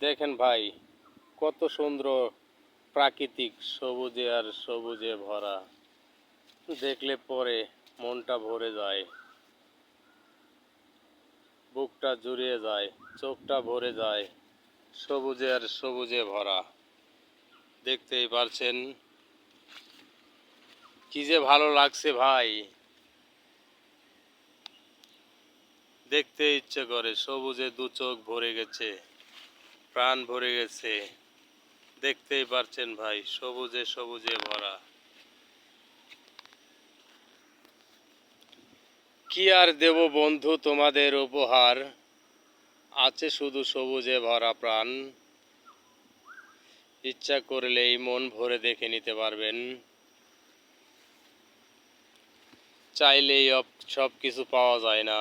দেখেন ভাই, কত সুন্দর প্রাকৃতিক সবুজে আর সবুজে ভরা। দেখলে পরে মনটা ভরে যায়, বুকটা জুড়িয়ে যায়, চোখটা ভরে যায়। সবুজে আর সবুজে ভরা। দেখতেই পারছেন কি যে ভালো লাগছে ভাই, দেখতে ইচ্ছে করে। সবুজে দু চোখ ভরে গেছে, প্রাণ ভরে গেছে। দেখতেই পারছেন ভাই, সবুজে সবুজে ভরা। কি আর দেব বন্ধু তোমাদের উপহার, আছে শুধু সবুজে ভরা প্রাণ। ইচ্ছা করলেই মন ভরে দেখে নিতে পারবেন, চাইলেই সব কিছু পাওয়া যায় না।